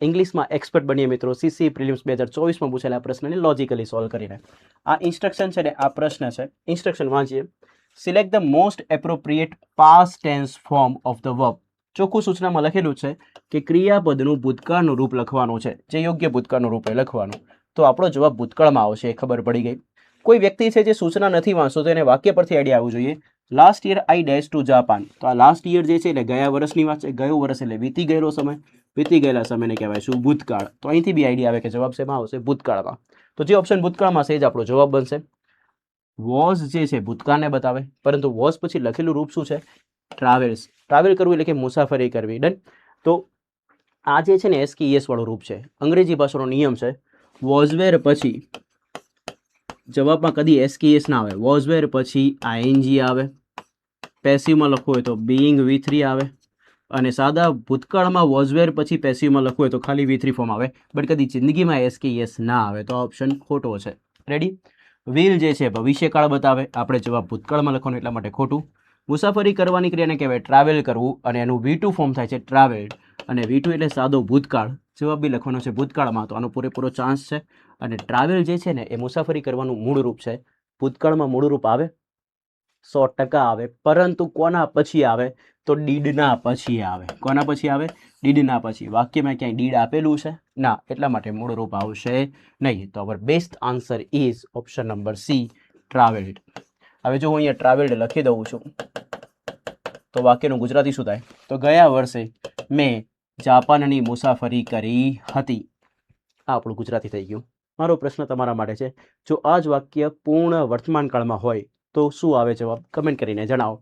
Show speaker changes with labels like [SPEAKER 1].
[SPEAKER 1] ઇંગ્લિશમાં એક્સપર્ટ બનીએ મિત્રો. સીસી પ્રિલિમ્સ 2024માં પૂછેલા પ્રશ્નને લોજિકલી સોલ્વ કરીને. આ ઇન્સ્ટ્રક્શન છે ને આ પ્રશ્ન છે. ઇન્સ્ટ્રક્શન વાંચીએ. Select the most appropriate past tense form of the verb. ચોખ્ખું સૂચનામાં લખેલું છે કે ક્રિયાપદનું ભૂતકાળનું રૂપ લખવાનું છે, જે યોગ્ય ભૂતકાળનું રૂપ લખવાનું. તો આપણો જવાબ ભૂતકાળમાં આવશે, ખબર પડી ગઈ. કોઈ વ્યક્તિ છે જે સૂચના નથી વાંચતો તો એને વાક્ય પરથી આઈડિયા આવવું જોઈએ. Last year I dash to Japan. તો આ લાસ્ટ યર જે છે એટલે ગયા વર્ષની વાત છે. ગયું વર્ષ એટલે વીતી ગયેલો સમય. વીતી ગયેલા સમયને કહેવાય શું? ભૂતકાળ. તો અહીંથી બી આઈડિયા આવે કે જવાબ શેમાં આવશે? ભૂતકાળમાં. તો જે ઓપ્શન ભૂતકાળમાં છે એ જ આપણો જવાબ બનશે. વોઝ જે છે ભૂતકાળને બતાવે, પરંતુ વોઝ પછી લખેલું રૂપ શું છે? ટ્રાવેલ્સ. ટ્રાવેલ કરવું એટલે કે મુસાફરી કરવી. ડન. તો આ જે છે ને એસકેએસ વાળું રૂપ છે. અંગ્રેજી ભાષાનો નિયમ છે વોઝવેર પછી જવાબમાં કદી એસકેએસ ના આવે. વોઝવેર પછી આઈએનજી આવે. પેસિવમાં લખવું હોય તો બીઈંગ V3 આવે. અને સાદા ભૂતકાળમાં વોઝવેર પછી પેસિવમાં લખવું હોય તો ખાલી V3 ફોર્મ આવે. બટ કદી જિંદગીમાં એસકેએસ ના આવે. તો ઓપ્શન ખોટો છે. રેડી. વિલ જે છે ભવિષ્યકાળ બતાવે. આપણે જવાબ ભૂતકાળમાં લખવાનું એટલા માટે ખોટું. મુસાફરી કરવાની ક્રિયાને કહેવાય ટ્રાવેલ કરવું, અને એનું V2 ફોર્મ થાય છે ટ્રાવેલ્ડ. અને V2 એટલે સાદો ભૂતકાળ. જવાબ બી લખવાનો છે ભૂતકાળમાં, તો આનો પૂરેપૂરો ચાન્સ છે. અને ટ્રાવેલ જે છે ને એ મુસાફરી કરવાનું મૂળ રૂપ છે. ભૂતકાળમાં મૂળ રૂપ આવે 100% આવે, પરંતુ કોના પછી આવે? તો ડીડના પછી આવે. કોના પછી આવે? ડીડના પછી. વાક્યમાં ક્યાંય ડીડ આપેલું છે ના, એટલા માટે મૂળ રૂપ આવશે નહીં. તો our best answer is option number C, travelled. હવે જો હું અહીંયા ટ્રાવેલ્ડ લખી દઉં છું તો વાક્યનું ગુજરાતી શું થાય? તો ગયા વર્ષે મેં જાપાનની મુસાફરી કરી હતી. આ આપણું ગુજરાતી થઈ ગયું. મારો પ્રશ્ન તમારા માટે છે, જો આ જ વાક્ય પૂર્ણ વર્તમાન કાળમાં હોય તો શું આવે જવાબ? કમેન્ટ કરીને જણાવો.